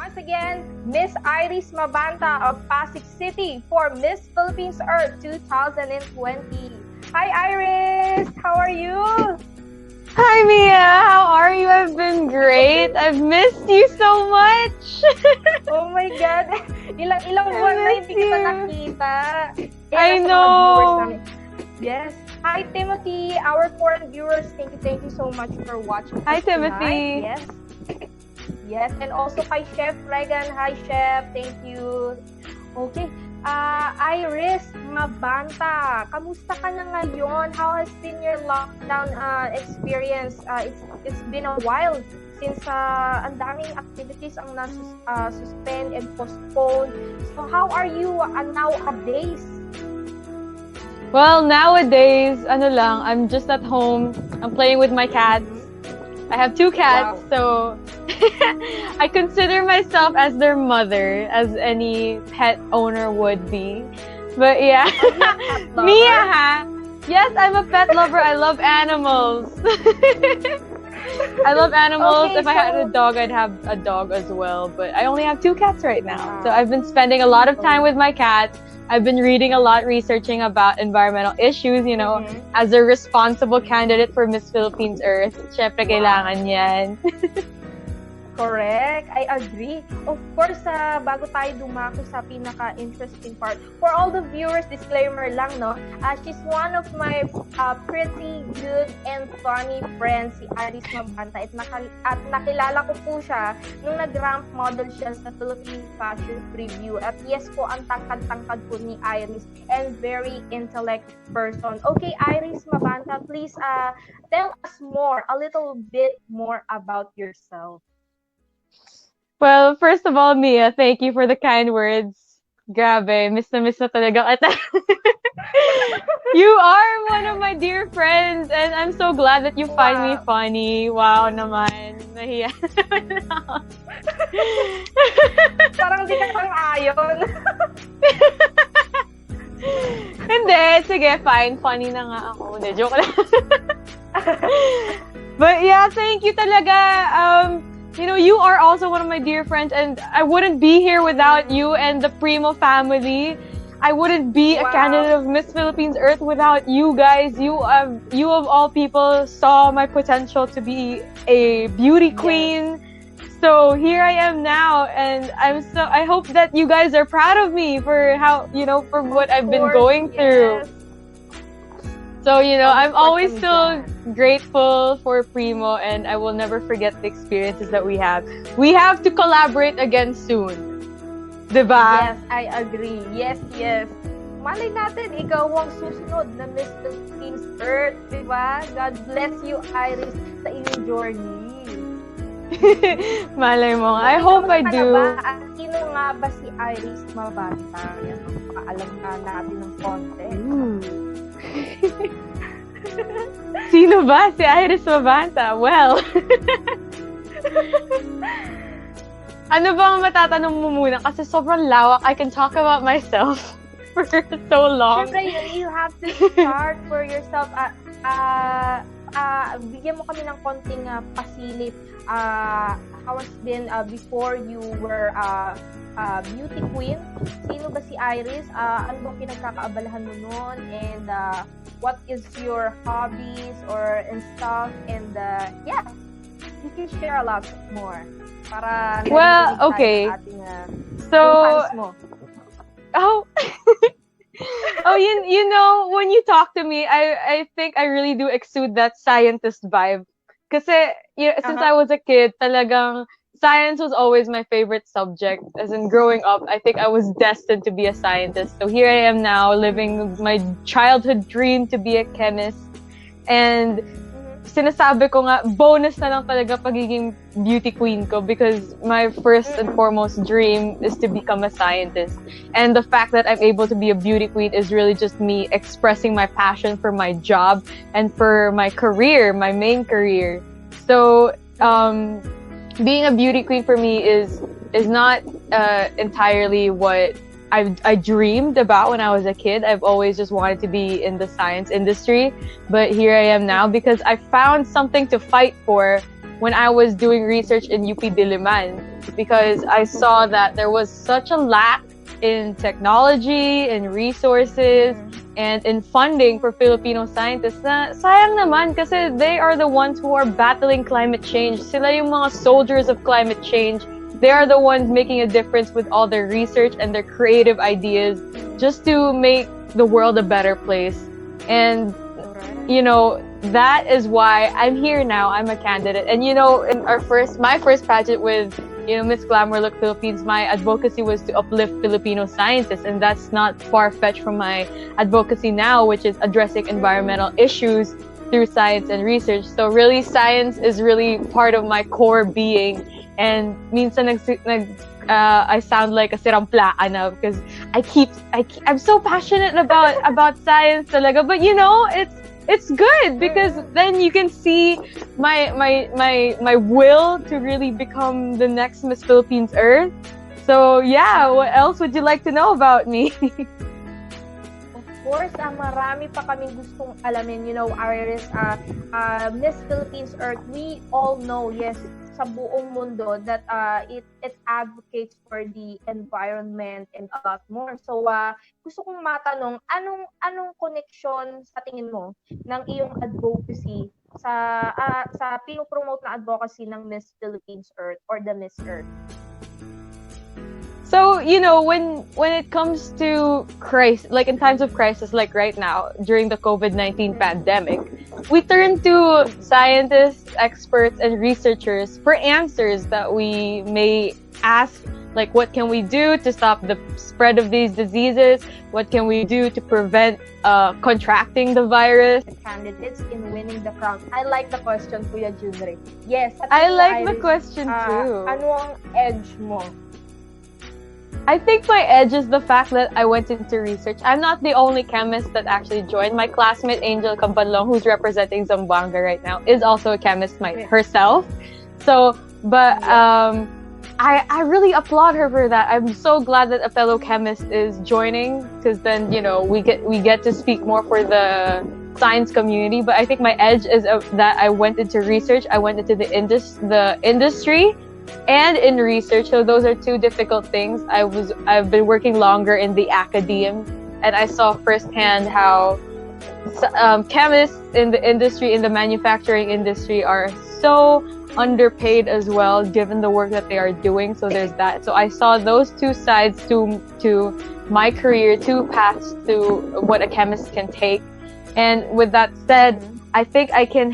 once again, Miss Iris Mabanta of Pasig City for Miss Philippines Earth 2020. Hi Iris, how are you? Hi Mia, how are you? I've been great. I've missed you so much. Oh my God, ilang buwan na hindi kita nakita. I Nasa mga know. viewers namin. Yes. Hi Timothy, our foreign viewers, thank you so much for watching. Hi us Timothy. Tonight. Yes, and also kay Chef Regan. Hi Chef, thank you. Okay. Iris Mabanta, kamusta ka na ngayon? How has been your lockdown experience? It's been a while since ang daming activities ang suspend and postpone. So how are you nowadays? Well, nowadays, I'm just at home. I'm playing with my cats. I have 2 cats, so I consider myself as their mother, as any pet owner would be. But yeah, Mia, ha? Yes, I'm a pet lover. I love animals. I love animals. Okay, if I had a dog, I'd have a dog as well. But I only have 2 cats right now. So I've been spending a lot of time with my cats. I've been reading a lot, researching about environmental issues, as a responsible candidate for Miss Philippines Earth. Syempre, kailangan yan. Correct. I agree. Of course, bago tayo dumako sa pinaka-interesting part, for all the viewers, disclaimer lang, no? She's one of my pretty good and funny friends, si Iris Mabanta. At nakilala ko po siya nung nag-ramp model siya sa Philippine Fashion Preview. At yes po, ang tangkad-tangkad po ni Iris and very intellect person. Okay, Iris Mabanta, please tell us a little bit more about yourself. Well, first of all, Mia, thank you for the kind words. Grabe, miss na talaga kita. You are one of my dear friends, and I'm so glad that you find me funny. Wow naman. Nahiya naman ako. Parang di ka lang ayon. Hindi, sige, fine. Funny na nga ako. Hindi, joke lang. But yeah, thank you talaga. You are also one of my dear friends, and I wouldn't be here without you and the Primo family. I wouldn't be a candidate of Miss Philippines Earth without you guys. You of all people saw my potential to be a beauty queen. So here I am now, and I hope that you guys are proud of me for for what I've been going through. So, I'm always still grateful for Primo, and I will never forget the experiences that we have. We have to collaborate again soon. Diba? Yes, I agree. Yes. Malay natin, ikaw ang susunod na Miss Philippines Earth. Diba? God bless you, Iris, sa iyong journey. Malay mo. I hope I do. At sino nga ba si Iris Mabanta? Yan, makaalam na natin ng konti. Sino ba si Iris Mabanta? Well, ano bang matatanong mo muna? Kasi sobrang lawak. I can talk about myself for so long. Siyempre, you have to start for yourself. Bigyan mo kami ng konting pasilip. How has been before you were beauty queen? Sino ba si Iris? Ano bang pinagkakaabalahan mo noon? And what is your hobbies and stuff? And you can share a lot more. Para okay. Ating, so, mo. Oh, when you talk to me, I think I really do exude that scientist vibe. Kasi, since I was a kid, talagang science was always my favorite subject. As in growing up, I think I was destined to be a scientist. So here I am now, living my childhood dream to be a chemist. And sinasabi ko nga, bonus na lang talaga pagiging beauty queen ko, because my first and foremost dream is to become a scientist. And the fact that I'm able to be a beauty queen is really just me expressing my passion for my job and for my career, my main career. So, being a beauty queen for me is not entirely what I dreamed about when I was a kid. I've always just wanted to be in the science industry, but here I am now because I found something to fight for when I was doing research in UP Diliman, because I saw that there was such a lack in technology, in resources, and in funding for Filipino scientists na sayang naman kasi they are the ones who are battling climate change. Sila yung mga soldiers of climate change. They are the ones making a difference with all their research and their creative ideas just to make the world a better place. And, you know, that is why I'm here now. I'm a candidate. And, you know, in my first pageant with, you know, Miss Glamour Look Philippines, my advocacy was to uplift Filipino scientists. And that's not far-fetched from my advocacy now, which is addressing environmental issues through science and research. So really, science is really part of my core being. And minsan I sound like a siramplaan na because I'm so passionate about science talaga. But you know, it's good because then you can see my will to really become the next Miss Philippines Earth. So yeah, what else would you like to know about me? Of course, marami pa kaming gustong alamin. You know, Iris, Miss Philippines Earth, we all know, yes, sa buong mundo that it advocates for the environment and a lot more. So gusto kong matanong, anong connection sa tingin mo ng iyong advocacy sa pinopromote na advocacy ng Miss Philippines Earth or the Miss Earth? So, you know, when it comes to crisis, like in times of crisis, like right now, during the COVID-19 pandemic, we turn to scientists, experts, and researchers for answers that we may ask, like what can we do to stop the spread of these diseases? What can we do to prevent contracting the virus? The candidates in winning the crown. I like the question, Kuya Junri. Yes. I like the question too. Ano ang edge mo? I think my edge is the fact that I went into research. I'm not the only chemist that actually joined. My classmate Angel Campanlong, who's representing Zamboanga right now, is also a chemist herself. So, but I really applaud her for that. I'm so glad that a fellow chemist is joining because then, you know, we get to speak more for the science community. But I think my edge is that I went into research. I went into the industry. And in research, so those are two difficult things. I've been working longer in the academe, and I saw firsthand how chemists in the industry, in the manufacturing industry, are so underpaid as well, given the work that they are doing. So there's that. So I saw those two sides to my career, two paths to what a chemist can take. And with that said, I think I can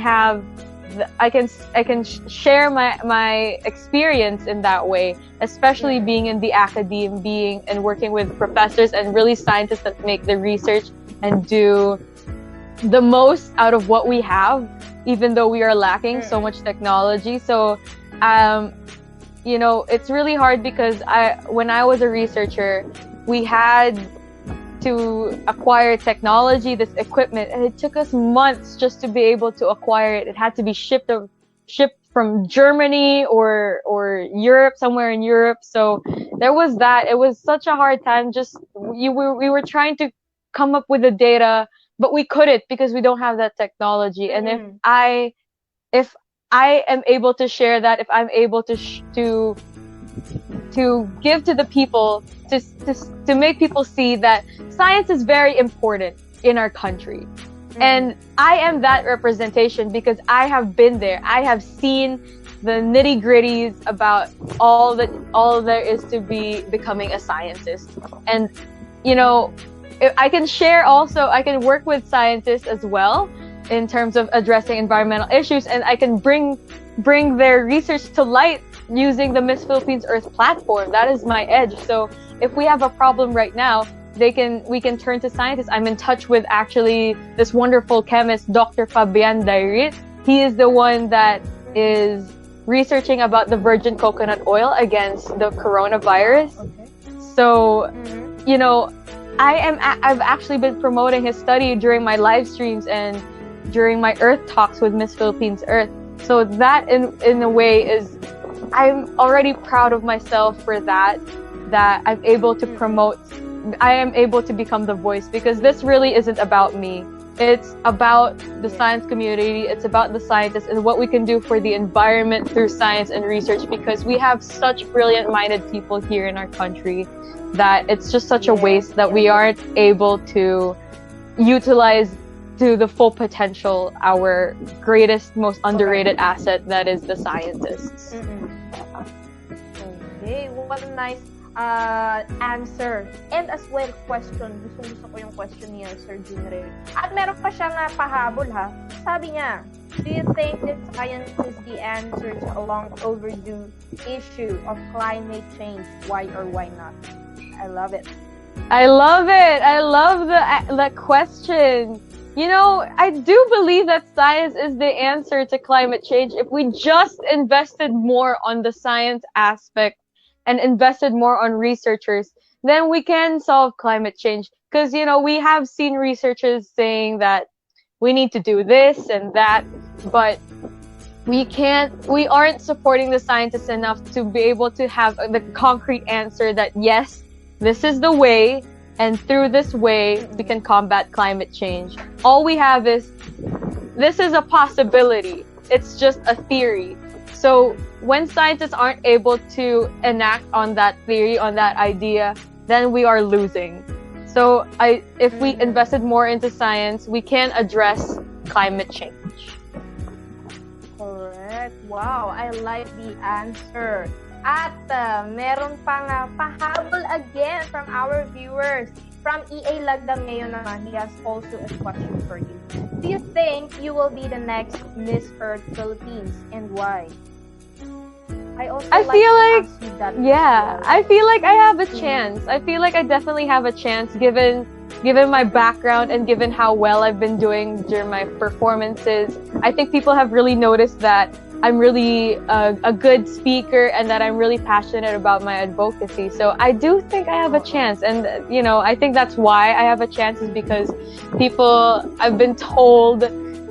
share my experience in that way, especially being in the academe, being and working with professors and really scientists that make the research and do the most out of what we have, even though we are lacking so much technology. So, you know, it's really hard because when I was a researcher, we had to acquire technology, this equipment, and it took us months just to be able to acquire it. It had to be shipped from Germany or Europe, somewhere in Europe. So there was that. It was such a hard time. We were trying to come up with the data, but we couldn't because we don't have that technology. And if I am able to share that, if I'm able to give to the people, to make people see that science is very important in our country. And I am that representation because I have been there. I have seen the nitty-gritties about all there is to becoming a scientist. And, you know, I can share also, I can work with scientists as well in terms of addressing environmental issues, and I can bring their research to light using the Miss Philippines Earth platform. That is my edge. So if we have a problem right now, we can turn to scientists. I'm in touch with actually this wonderful chemist, Dr. Fabian Dairit. He is the one that is researching about the virgin coconut oil against the coronavirus. Okay. So, you know, I've actually been promoting his study during my live streams and during my Earth talks with Miss Philippines Earth. So that in a way is, I'm already proud of myself for that I'm able to promote, I am able to become the voice, because this really isn't about me. It's about the science community. It's about the scientists and what we can do for the environment through science and research, because we have such brilliant-minded people here in our country that it's just such a waste that we aren't able to utilize to the full potential our greatest, most underrated asset, that is the scientists. Okay, what a nice answer. And as well, question. Gusto ko yung question niya, Sir Junrey. At meron pa siyang pahabol ha. Sabi niya, do you think that science is the answer to a long overdue issue of climate change? Why or why not? I love it. I love it. I love the question. You know, I do believe that science is the answer to climate change. If we just invested more on the science aspect and invested more on researchers, then we can solve climate change. Because, you know, we have seen researchers saying that we need to do this and that, but we aren't supporting the scientists enough to be able to have the concrete answer that yes, this is the way, and through this way we can combat climate change. All we have is, this is a possibility. It's just a theory. So when scientists aren't able to enact on that theory, on that idea, then we are losing. So if we invested more into science, we can address climate change. Correct. Wow, I like the answer. At meron pang pahabol again from our viewers. From EA Lagdang ngayon naman, he has also a question for you. Do you think you will be the next Miss Earth Philippines, and why? I feel like I have a chance. I feel like I definitely have a chance given my background and given how well I've been doing during my performances. I think people have really noticed that I'm really a good speaker and that I'm really passionate about my advocacy. So I do think I have a chance. And, you know, I think that's why I have a chance, is because I've been told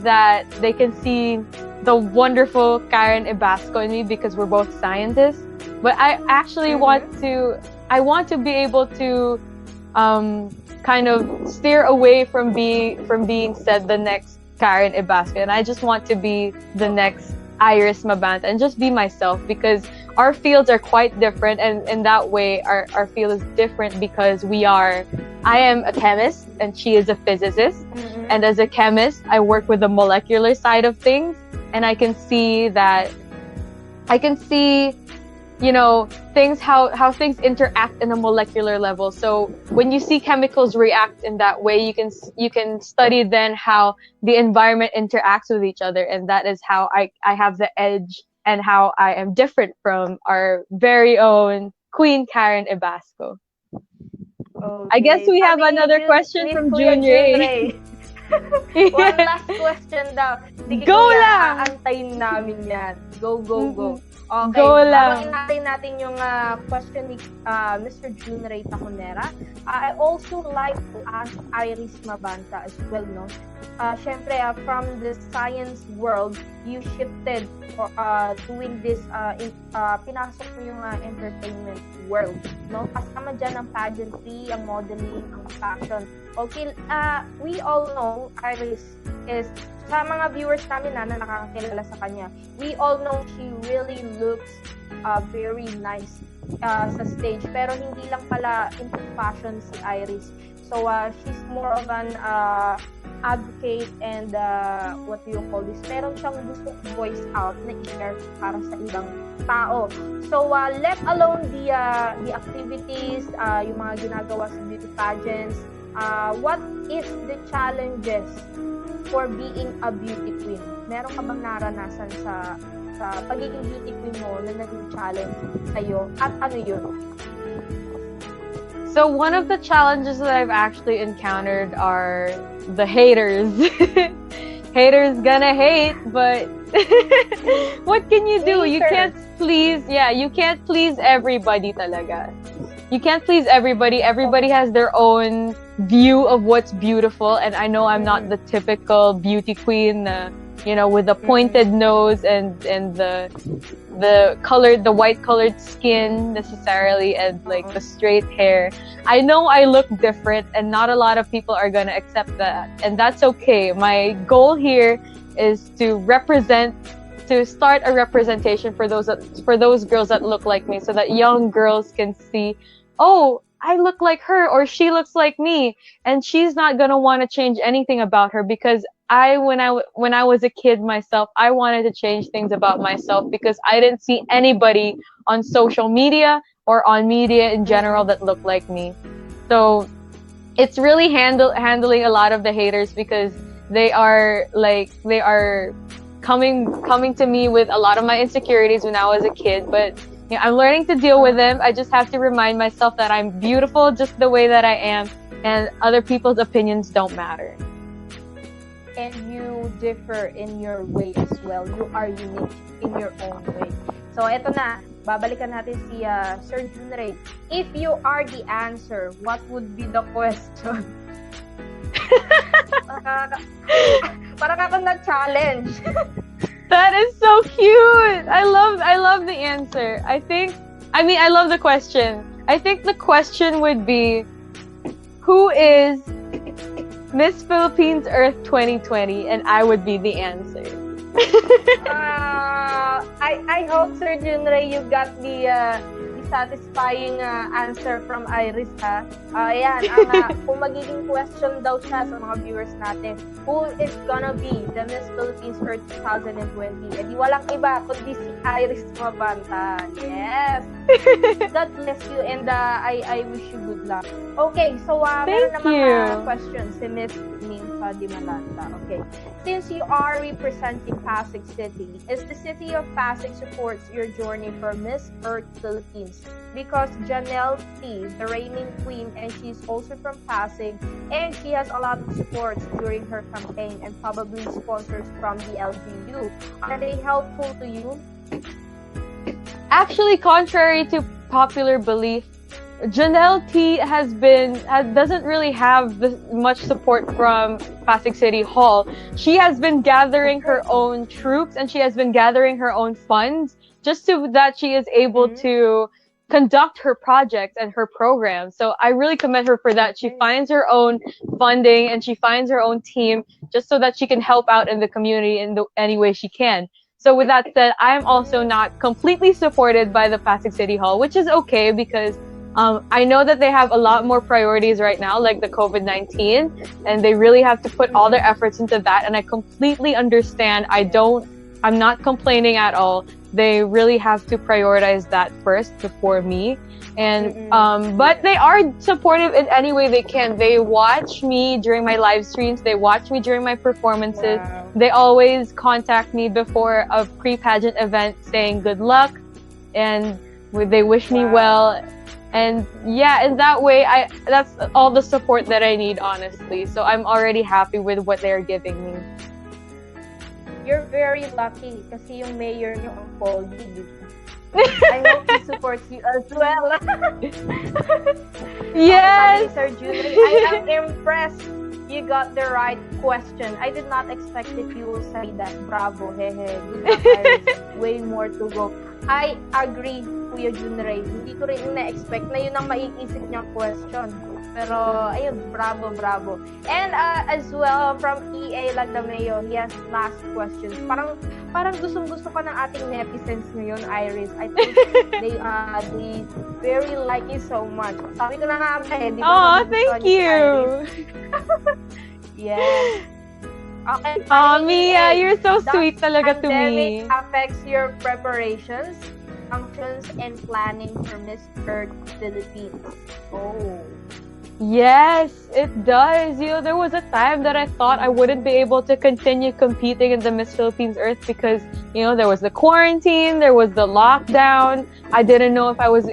that they can see the wonderful Karen Ibasco in me because we're both scientists. But I actually want to be able to kind of steer away from being said the next Karen Ibasco, and I just want to be the next Iris Mabanta and just be myself, because our fields are quite different, and in that way our field is different because I am a chemist and she is a physicist, and as a chemist I work with the molecular side of things, and I can see, you know, how things interact in a molecular level. So when you see chemicals react in that way, you can study then how the environment interacts with each other, and that is how I have the edge and how I am different from our very own Queen Karen Ibasco. Okay. I guess we have another question from Junrey. One last question daw. Sige, go lang! Aantayin namin yan. Go. Okay. Go lang. Habang natin yung question ni Mr. Junrey Taconera, I also like to ask Iris Mabanta as well, no? Syempre, from the science world, you shifted for doing this, pinasok mo yung entertainment world, no? Kasama dyan ang pageantry, ang modeling, ang fashion. Okay, we all know Iris is, sa mga viewers namin na nakakakilala sa kanya, we all know she really looks very nice sa stage, pero hindi lang pala into fashion si Iris. So she's more of an advocate and what do you call this, meron siyang gusto voice out na i-share para sa ibang tao. So let alone the activities, yung mga ginagawa sa beauty pageants, what is the challenges for being a beauty queen? Meron ka bang naranasan sa pagiging beauty queen mo na naging challenge sa'yo? At ano yun? So one of the challenges that I've actually encountered are the haters. Haters gonna hate, but what can you do? You can't please everybody talaga. You can't please everybody. Everybody has their own view of what's beautiful, and I know I'm not the typical beauty queen na with the pointed nose and the white colored skin necessarily, and like the straight hair. I know I look different, and not a lot of people are gonna accept that, and that's okay. My goal here is to start a representation for those girls that look like me, so that young girls can see, oh, I look like her, or she looks like me, and she's not gonna want to change anything about her, because when I was a kid myself, I wanted to change things about myself because I didn't see anybody on social media or on media in general that looked like me. So it's really handling a lot of the haters, because they are coming to me with a lot of my insecurities when I was a kid, but I'm learning to deal with them. I just have to remind myself that I'm beautiful just the way that I am, and other people's opinions don't matter. And you differ in your way as well. You are unique in your own way. So, eto na. Babalikan natin si Sir Junrei. If you are the answer, what would be the question? Parang ako na-challenge. That is so cute. I love the answer. I love the question. I think the question would be, who is Miss Philippines Earth 2020? And I would be the answer. I hope, Sir Junrei, you got the satisfying answer from Iris, ha? Ayan, kung magiging question daw siya sa mga viewers natin, who is gonna be the Miss Philippines Earth 2020? Eh di walang iba kundi si Iris Mabanta. Yes! God bless you, and I wish you good luck. Okay, so meron namang question si Miss Nympha Di Malanta. Okay. Since you are representing Pasig City, is the city of Pasig supports your journey for Miss Earth Philippines? Because Janelle T, the reigning queen, and she's also from Pasig, and she has a lot of supports during her campaign and probably sponsors from the LGU. Are they helpful to you? Actually, contrary to popular belief, Janelle T doesn't really have much support from Pasig City Hall. She has been gathering her own troops, and she has been gathering her own funds just so that she is able to conduct her projects and her programs. So I really commend her for that. She finds her own funding, and she finds her own team just so that she can help out in the community in any way she can. So with that said, I am also not completely supported by the Pasig City Hall, which is okay, because I know that they have a lot more priorities right now, like the COVID-19, and they really have to put all their efforts into that. And I completely understand. I'm not complaining at all. They really have to prioritize that first before me. And but they are supportive in any way they can. They watch me during my live streams. They watch me during my performances. Wow. They always contact me before a pre-pageant event saying good luck, and they wish me well. And yeah, in that way, that's all the support that I need, honestly. So I'm already happy with what they're giving me. You're very lucky kasi yung mayor niyo ang pogi. I hope he supports you as well. Yes! Sir Junrei, I am impressed. You got the right question. I did not expect that you will say that. Bravo, hehe. Good luck, Iris. Way more to go. I agree, Kuya Junrei. Hindi ko rin na-expect na yun ang maiisip niyang question. Pero, ayun, bravo. And as well, from EA Lagdameo, he has last questions. Parang gustong-gusto ka ng ating netizens ngayon, Iris. I think they very like you so much. Sabi ko na nga, di ba? Oh, thank you! Yes. Okay. Mia, you're so sweet talaga to me. Pandemic affects your preparations, functions, and planning for Miss Earth Philippines. Oh. Yes, it does. There was a time that I thought I wouldn't be able to continue competing in the Miss Philippines Earth because, there was the quarantine, there was the lockdown. I didn't know if I was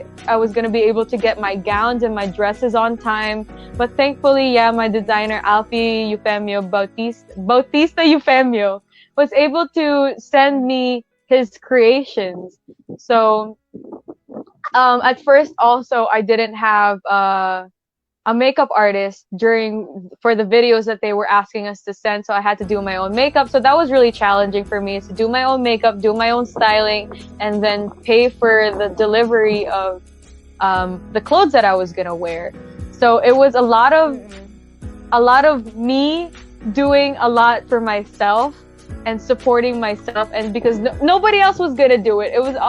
going to be able to get my gowns and my dresses on time. But thankfully, my designer, Alfie Bautista Eufemio, was able to send me his creations. So, at first also, I didn't have, a makeup artist for the videos that they were asking us to send. So I had to do my own makeup. So that was really challenging for me, is to do my own makeup, do my own styling, and then pay for the delivery of the clothes that I was gonna wear. So it was a lot of me doing a lot for myself and supporting myself, and because nobody else was gonna do it. It was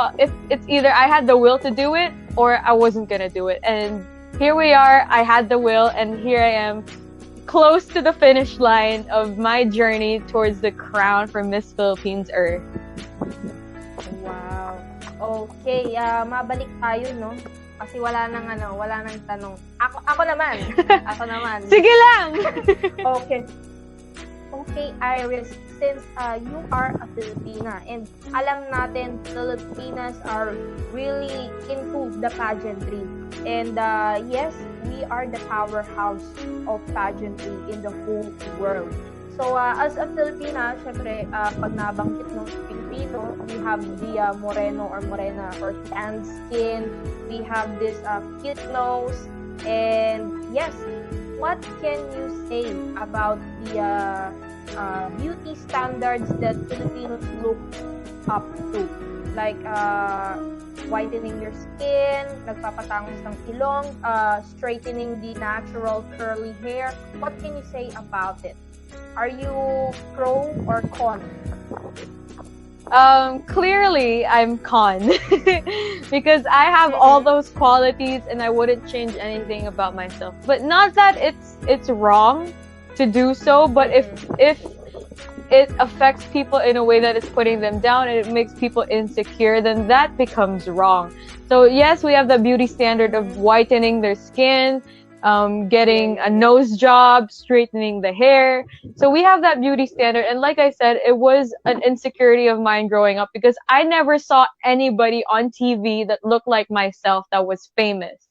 it's either I had the will to do it or I wasn't gonna do it. And here we are. I had the will, and here I am, close to the finish line of my journey towards the crown for Miss Philippines Earth. Wow. Okay, mabalik tayo, no? Kasi wala nang tanong. Ako naman. Ako naman. Sige lang. Okay. Okay, Iris, since you are a Filipina and alam natin Filipinas are really into the pageantry, and yes, we are the powerhouse of pageantry in the whole world. So as a Filipina, syempre pag nabanggit ng Pilipino, we have the moreno or morena or tan skin, we have this cute nose, and yes, what can you say about the beauty standards that Filipinos look up to? Like whitening your skin, nagpapatangos ng ilong, straightening the natural curly hair. What can you say about it? Are you pro or con? Clearly I'm con because I have all those qualities and I wouldn't change anything about myself. But not that it's wrong to do so, but if it affects people in a way that is putting them down and it makes people insecure, then that becomes wrong. So yes, we have the beauty standard of whitening their skin, getting a nose job, straightening the hair. So we have that beauty standard. And like I said, it was an insecurity of mine growing up because I never saw anybody on TV that looked like myself that was famous.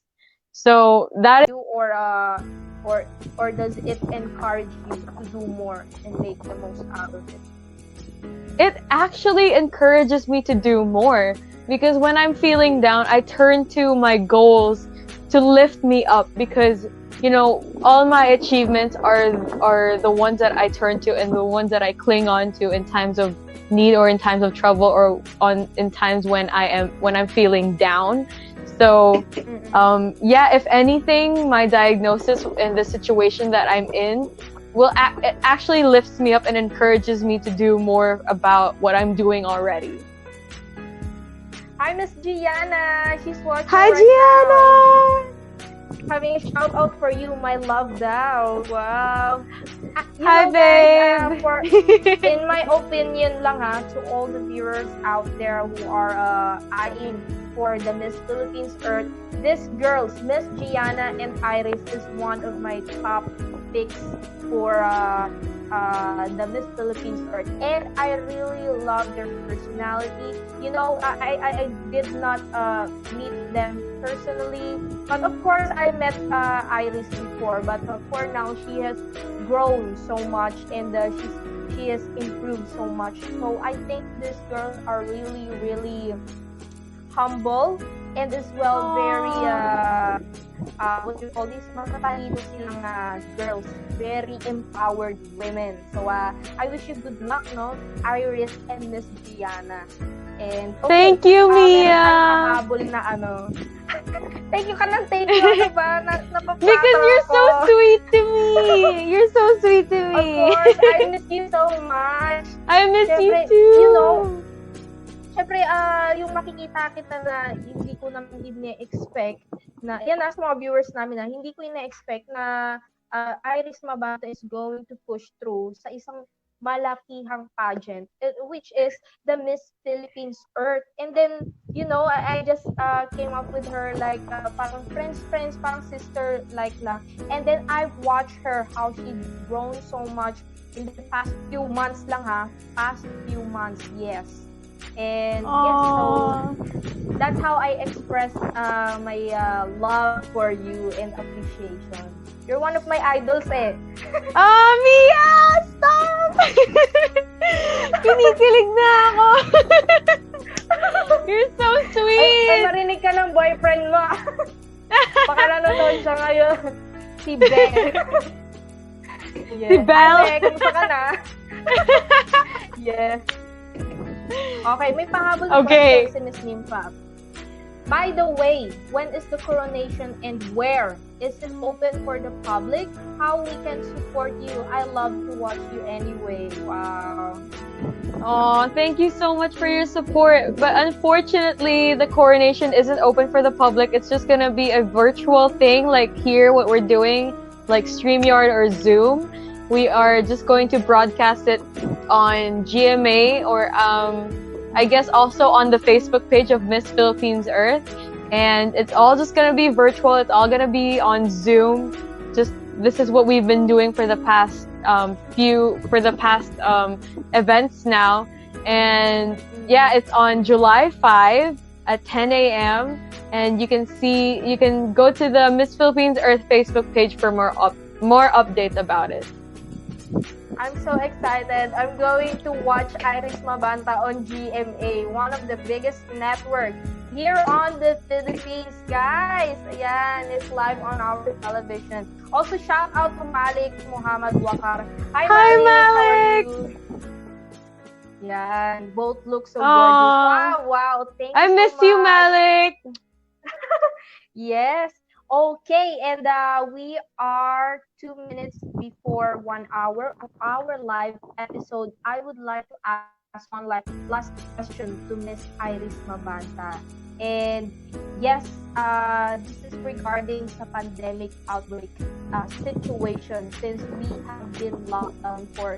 So that is, or does it encourage you to do more and make the most out of it? It actually encourages me to do more, because when I'm feeling down, I turn to my goals to lift me up, because all my achievements are the ones that I turn to and the ones that I cling on to in times of need or in times of trouble or in times when I'm feeling down. So if anything, my diagnosis and the situation that I'm in it actually lifts me up and encourages me to do more about what I'm doing already. Hi, Miss Gianna. She's watching. Hi, right Gianna. Having a shout out for you, my love daw. Wow. Hi, babe. Guys, in my opinion lang to all the viewers out there who are eyeing for the Miss Philippines Earth, this girls, Miss Gianna and Iris, is one of my top picks for the Miss Philippines Earth, and I really love their personality. I did not meet them personally, but of course I met Iris before. But for now, she has grown so much, and she has improved so much. So I think these girls are really, really humble, and as well very what do you call this, matatalino silang girls, very empowered women. So I wish you good luck, no, Iris and Miss Gianna. And thank you, Mia. Habol na thank you ka ng thank you, diba? Because you're so sweet to me. You're so sweet to me. Of course, I miss you so much. I miss you too. Siyempre, yung makikita kita na hindi ko naman ina-expect na, yan sa mga viewers namin na, hindi ko ina-expect na Iris Mabanta is going to push through sa isang malakihang pageant, which is the Miss Philippines Earth. And then, I just came up with her like parang friends, parang sister like lang. And then I've watched her, how she's grown so much in the past few months lang past few months, yes. And yes, so that's how I express my love for you and appreciation. You're one of my idols Oh, Mia! Stop! Kinikilig na ako. You're so sweet. Ay, marinig ka ng boyfriend mo. Baka nanonood siya ngayon. Si Belle. Si Belle. Ate, kamusta ka na? Yes. Okay, may pahabol Okay. question si Miss Nympha. By the way, when is the coronation and where? Is it open for the public? How we can support you? I love to watch you anyway. Wow. Oh, thank you so much for your support. But unfortunately, the coronation isn't open for the public. It's just gonna be a virtual thing, like here, what we're doing, like StreamYard or Zoom. We are just going to broadcast it on GMA or I guess also on the Facebook page of Miss Philippines Earth. And it's all just gonna be virtual. It's all gonna be on Zoom. Just this is what we've been doing for the past events now. And yeah, it's on July 5 at 10 a.m. And you can go to the Miss Philippines Earth Facebook page for more updates about it. I'm so excited. I'm going to watch Iris Mabanta on GMA, one of the biggest networks here on the Philippines, guys. Ayan, it's live on our television. Also, shout out to Malik Muhammad Wakar. Hi, Malik. How are you? Yan, both look so gorgeous. Wow. Thank you I miss so much. you, Malik. Yes. Okay, and we are 2 minutes before 1 hour of our live episode. I would like to ask one last question to Miss Iris Mabanta. And yes, this is regarding sa pandemic outbreak situation since we have been locked down for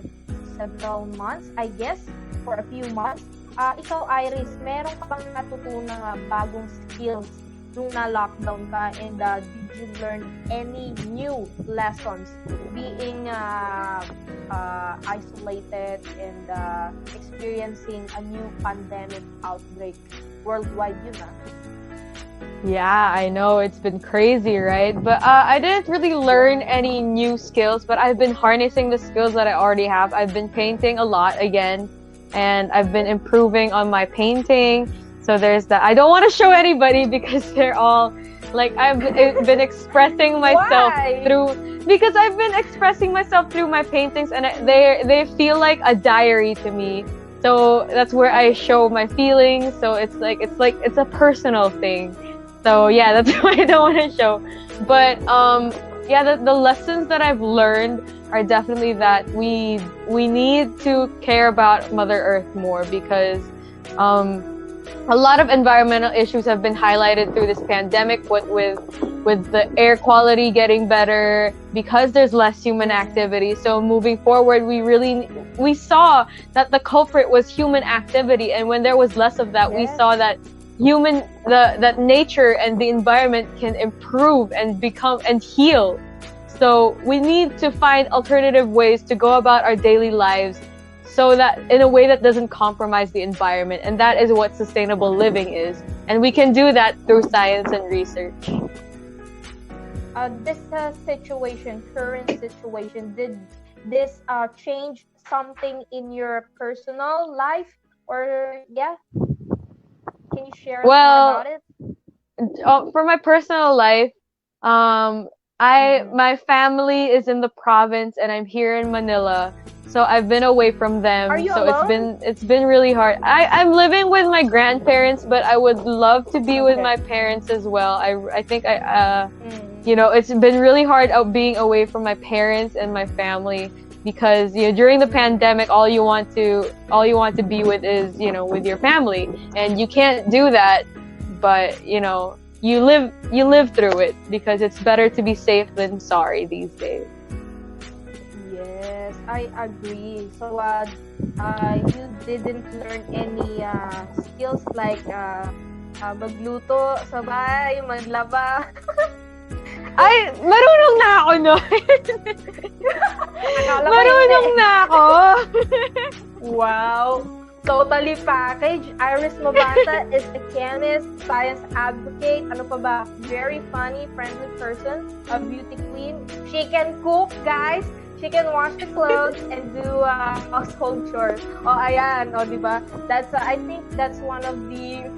several months, I guess, for a few months. Ikaw, Iris, meron ka bang natutunang bagong skills nung na-lockdown ka, and did you learn any new lessons being isolated and experiencing a new pandemic outbreak worldwide, Yeah, I know it's been crazy, right? But I didn't really learn any new skills, but I've been harnessing the skills that I already have. I've been painting a lot again, and I've been improving on my painting. So there's that. I don't want to show anybody because they're all like, I've been expressing myself because I've been expressing myself through my paintings, and they feel like a diary to me. So that's where I show my feelings. So it's a personal thing. So yeah, that's why I don't want to show. But yeah, the lessons that I've learned are definitely that we need to care about Mother Earth more, because a lot of environmental issues have been highlighted through this pandemic, with the air quality getting better because there's less human activity. So moving forward, we saw that the culprit was human activity, and when there was less of that, we saw that that nature and the environment can improve and become and heal. So we need to find alternative ways to go about our daily lives, so that in a way that doesn't compromise the environment. And that is what sustainable living is. And we can do that through science and research. This current situation, did this change something in your personal life? Or yeah, can you share more about it? For my personal life, my family is in the province and I'm here in Manila. So I've been away from them. Are you so alone? it's been really hard. I'm living with my grandparents, but I would love to be with my parents as well. I think it's been really hard being away from my parents and my family, because during the pandemic, all you want to be with is with your family, and you can't do that. But you live through it, because it's better to be safe than sorry these days. Yes, I agree. So, you didn't learn any skills like magluto sa bahay, maglaba? Ay, marunong na ako nun. Marunong na ako. Wow. Totally package. Iris Mabanta is a chemist, science advocate, ano pa ba? Very funny, friendly person, a beauty queen. She can cook, guys. She can wash the clothes and do household chores. Oh, ayan. Oh, di ba? That's, I think that's one of the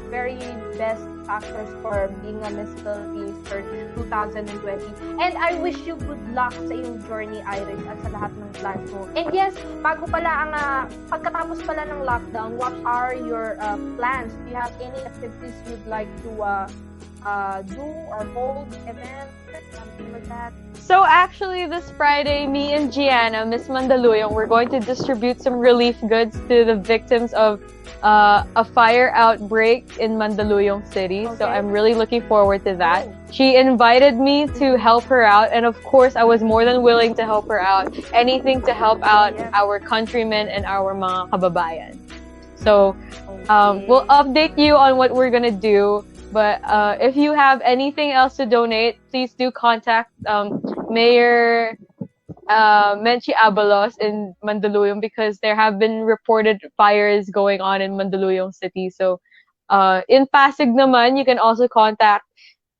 very best factors for being a Miss Philippines for 2020. And I wish you good luck sa iyong journey, Iris, at sa lahat ng plans mo. And yes, bago pala ang, pagkatapos pala ng lockdown, what are your plans? Do you have any activities you'd like to do or hold events, something like that? So actually, this Friday, me and Gianna, Miss Mandaluyong, we're going to distribute some relief goods to the victims of a fire outbreak in Mandaluyong City. Okay. So I'm really looking forward to that. Oh. She invited me to help her out, and of course, I was more than willing to help her out. Anything to help out our countrymen and our mga kababayan. So we'll update you on what we're gonna do. But if you have anything else to donate, please do contact Mayor Menchi Abalos in Mandaluyong, because there have been reported fires going on in Mandaluyong City. So in Pasig naman, you can also contact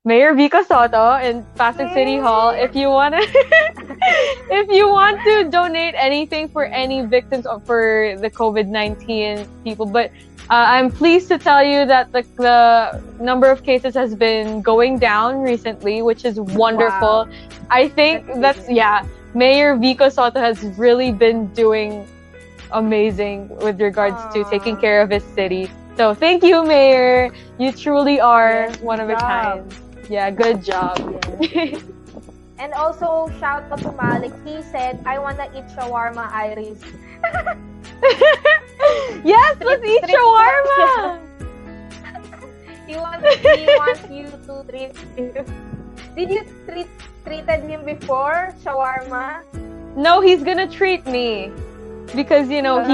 Mayor Vico Soto in Pasig City Hall if you want to if you want to donate anything for any victims of, for the COVID-19 people. But I'm pleased to tell you that the number of cases has been going down recently, which is wonderful. Wow. I think that's Mayor Vico Soto has really been doing amazing with regards to taking care of his city. So thank you, Mayor. You truly are one of a kind. Yeah, good job. Yes. And also, shout out to Malik. He said, I wanna eat shawarma, Iris. Yes, let's eat shawarma! He wants you to treat him. Did you treated him before, shawarma? No, he's gonna treat me. Because, you know,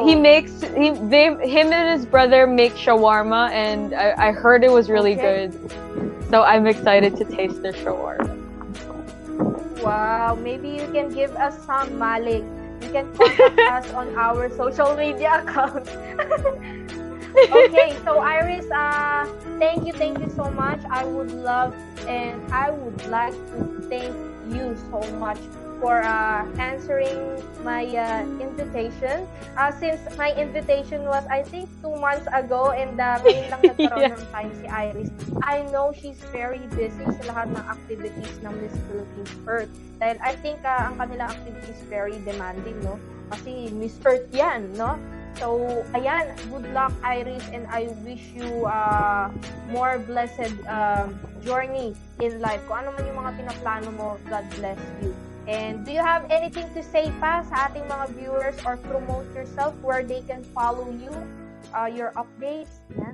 he makes, him and his brother make shawarma, and I heard it was really good. So I'm excited to taste their shawarma. Wow, maybe you can give us some, Malik. You can contact us on our social media accounts. Okay, so Iris, thank you so much. I would love and I would like to thank you so much for answering my invitation. Since my invitation was, I think, 2 months ago, and ngayon lang nagkaroon ng time si Iris. I know she's very busy sa lahat ng activities ng Miss Philippines Earth. Dahil I think ang kanilang activities very demanding, no? Kasi Miss Earth yan, no? So, ayan, good luck, Iris, and I wish you more blessed journey in life. Kung ano man yung mga pinaplano mo, God bless you. And do you have anything to say pa sa ating mga viewers, or promote yourself where they can follow you, your updates? Yan.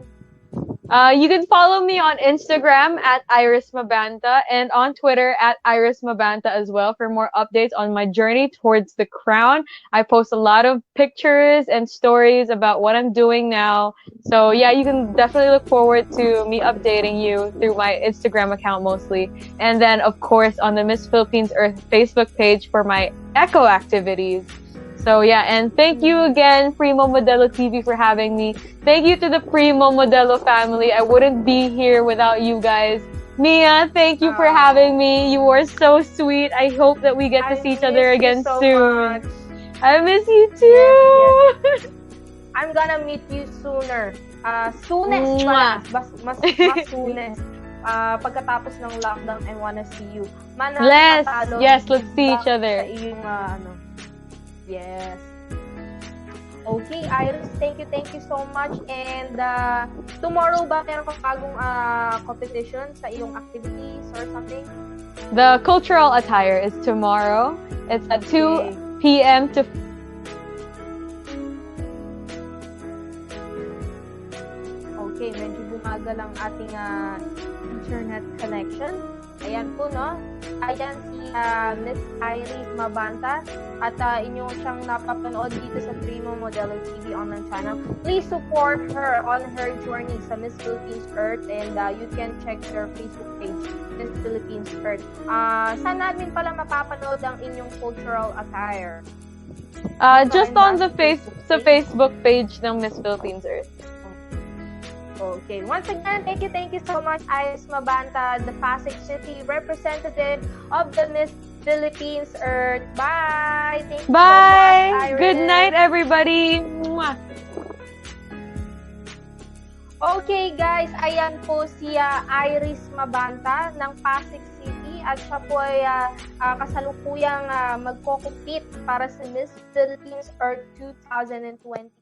You can follow me on Instagram at Iris Mabanta, and on Twitter at Iris Mabanta as well for more updates on my journey towards the crown. I post a lot of pictures and stories about what I'm doing now. So yeah, you can definitely look forward to me updating you through my Instagram account mostly. And then of course on the Miss Philippines Earth Facebook page for my echo activities. So yeah, and thank you again, Primo Modelo TV, for having me. Thank you to the Primo Modelo family. I wouldn't be here without you guys. Mia, thank you for having me. You were so sweet. I hope that we get to see each other again soon. I miss you too. Yes. I'm gonna meet you sooner. Soonest pala. Mas soonest. Pagkatapos ng lockdown, I wanna see you. Yes, let's see each other. Sa iyong, yes. Okay, Iris, thank you so much. And tomorrow ba meron kang bagong competition sa iyong activities or something? The cultural attire is tomorrow. It's at 2 p.m. to Okay, medyo bumagal ang ating internet connection. Ayan po, no? Ayan si Miss Iris Mabanta at inyong siyang napapanood dito sa Primo Modelo TV online channel. Please support her on her journey sa Miss Philippines Earth, and you can check their Facebook page, Miss Philippines Earth. Saan namin pala mapapanood ang inyong cultural attire? Just on the Facebook page ng Miss Philippines Earth. Okay. Once again, thank you so much, Iris Mabanta, the Pasig City representative of the Miss Philippines Earth. Bye! Thank you so Bye! much, Iris. Good night, everybody! Mwah! Okay guys, ayan po si Iris Mabanta ng Pasig City at siya po ay kasalukuyang magko-compete para sa Miss Philippines Earth 2020.